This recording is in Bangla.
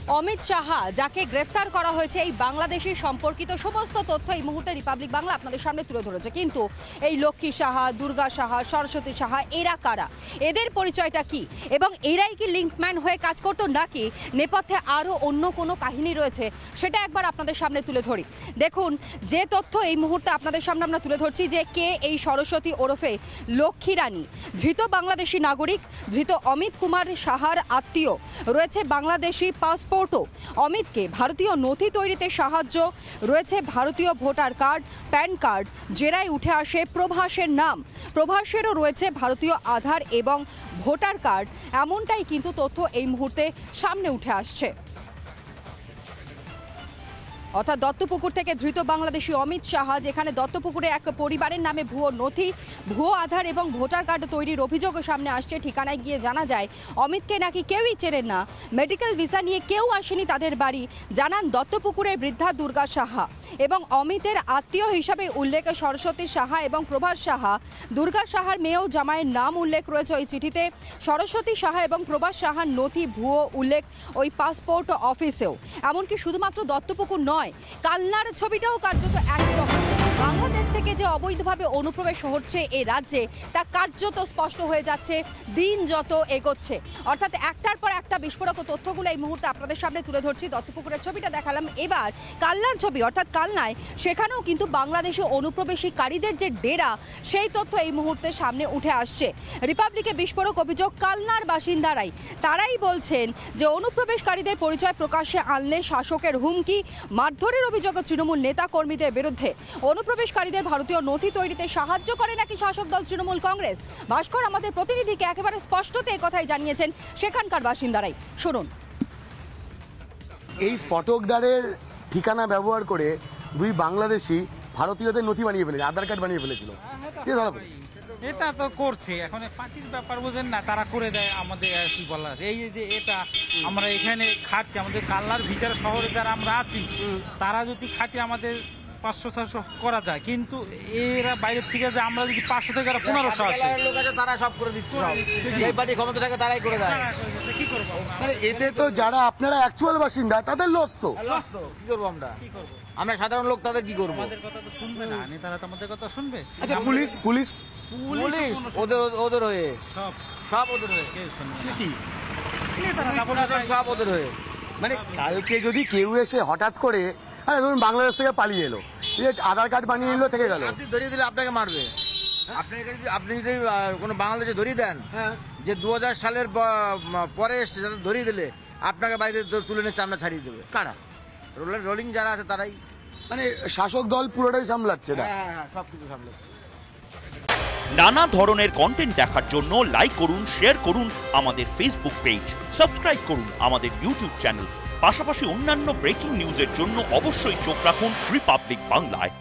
অমিত সাহা যাকে গ্রেফতার করা হয়েছে এই বাংলাদেশি সম্পর্কিত সমস্ত তথ্য এই মুহূর্তে রিপাবলিক বাংলা আপনাদের সামনে তুলে ধরেছে। কিন্তু এই লক্ষ্মী সাহা, দুর্গা সাহা, সরস্বতী সাহা এরা কারা, এদের পরিচয়টা কি, এবং এরাই কি লিঙ্কম্যান হয়ে কাজ করতো নাকি নেপথ্যে আরও অন্য কোনো কাহিনী রয়েছে, সেটা একবার আপনাদের সামনে তুলে ধরি। দেখুন, যে তথ্য এই মুহূর্তে আপনাদের সামনে আমরা তুলে ধরছি যে কে এই সরস্বতী ওরফে লক্ষ্মী রানী, ধৃত বাংলাদেশি নাগরিক, ধৃত অমিত কুমার সাহার আত্মীয়, রয়েছে বাংলাদেশি পাসপোর্টও। অমিতকে ভারতীয় নথি তৈরিতে সাহায্য, রয়েছে ভারতীয় ভোটার কার্ড, প্যান কার্ড, জেরায় উঠে আসে প্রভাসের নাম, প্রভাসেরও রয়েছে ভারতীয় আধার এবং ভোটার কার্ড। এমনটাই কিন্তু তথ্য এই মুহূর্তে সামনে উঠে আসছে। অর্থাৎ দত্তপুকুর থেকে ধৃত বাংলাদেশি অমিত সাহা, যেখানে দত্তপুকুরে এক পরিবারের নামে ভুয়ো নথি, ভুয়ো আধার এবং ভোটার কার্ড তৈরির অভিযোগও সামনে আসছে। ঠিকানায় গিয়ে জানা যায় অমিতকে নাকি কেউই চেনেন না, মেডিকেল ভিসা নিয়ে কেউ আসেনি তাদের বাড়ি, জানান দত্তপুকুরের বৃদ্ধা দুর্গা সাহা। এবং অমিতের আত্মীয় হিসাবে উল্লেখ সরস্বতী সাহা এবং প্রভাস সাহা। দুর্গা সাহার মেয়েও জামাইয়ের নাম উল্লেখ রয়েছে ওই চিঠিতে। সরস্বতী সাহা এবং প্রভাস সাহার নথি ভুয়ো উল্লেখ ওই পাসপোর্ট অফিসেও। এমনকি শুধুমাত্র দত্তপুকুর নয়, কালনার ছবিটাও কার্যত একই রকম। বাংলাদেশ থেকে যে অবৈধভাবে অনুপ্রবেশ হচ্ছে এই রাজ্যে তা কার্যত স্পষ্ট হয়ে যাচ্ছে দিন যত এগোচ্ছে। অর্থাৎ একটার পর একটা বিস্ফোরক তথ্যগুলো এই মুহূর্তে আপনাদের সামনে তুলে ধরছি। দত্তপুকুরের ছবিটা দেখালাম, এবার কালনার ছবি, অর্থাৎ কালনায়, সেখানেও কিন্তু বাংলাদেশি অনুপ্রবেশকারীদের যে ডেরা সেই তথ্য এই মুহূর্তে সামনে উঠে আসছে। রিপাবলিকে বিস্ফোরক অভিযোগ কালনার বাসিন্দারাই, তারাই বলছেন যে অনুপ্রবেশকারীদের পরিচয় প্রকাশ্যে আনলে শাসকের হুমকি, মারধরের অভিযোগ তৃণমূল নেতা কর্মীদের বিরুদ্ধে। অনুপ্রবেশকারীদের ভারতীয় নথি তৈরিতে সাহায্য করে নাকি শাসক দল তৃণমূল কংগ্রেস। ভাস্কর আমাদের প্রতিনিধিকে একেবারে স্পষ্টতে কথাই জানিয়েছেন সেখানকার বাসিন্দারাই, শুনুন। এই ফটকদারের ঠিকানা ব্যবহার করে দুই বাংলাদেশি ভারতীয়দের নথি বানিয়ে ফেলেছে, আধার কার্ড বানিয়ে ফেলেছিল। এটা তো করছে, এখন পার্টির ব্যাপার বোঝেন না, তারা করে দেয়। আমাদের কি বলা আছে, এই যে এটা আমরা এখানে খাচ্ছি, আমাদের কালনার ভিতরে শহরে যারা আমরা আছি তারা যদি খাটি আমাদের 500-600 করা যায়, কিন্তু এরা বাইরের থেকে যে আমরা যদি 500 থেকে 1500 আসে, তারা সব করে দিচ্ছে, এই পার্টি ক্ষমতা থাকে তারাই করে দেয়। কি করবো এতে তো যারা আপনারা অ্যাকচুয়াল বাসিন্দা তাদের লস তো। কি করবো আমরা, আমরা সাধারণ লোক তাদের কি করবো? আমাদের কথা তো শুনবে না, নেতারা তো আমাদের কথা শুনবে। আচ্ছা, পুলিশ পুলিশ পুলিশ ওদের হয়ে, সব ওদের হয়ে, সব ওদের হয়ে। মানে কালকে যদি কেউ এসে হঠাৎ করে, আরে ধরুন বাংলাদেশ থেকে পালিয়ে এলো, আধার কার্ড বানিয়ে নিলো, থেকে গেল, আপনি ধরিয়ে দিলে আপনাকে মারবে। আপনি যদি কোনো বাংলাদেশে ধরিয়ে দেন যে 2000 সালের পরে এসছে, যাদের ধরিয়ে দিলে আপনাকে বাড়িতে তুলে নিয়ে চামড়া ছাড়িয়ে দেবে। কারা? রোলিং যারা আছে তারাই, মানে শাসক দল পুরোটাই সামলাচ্ছে না। হ্যাঁ, সব কিছু সামলাচ্ছে। নানা ধরনের কন্টেন্ট দেখার জন্য লাইক করুন, শেয়ার করুন আমাদের ফেসবুক পেজ, সাবস্ক্রাইব করুন আমাদের ইউটিউব চ্যানেল। পাশাপাশি অন্যান্য ব্রেকিং নিউজের জন্য অবশ্যই চোখ রাখুন রিপাবলিক বাংলায়।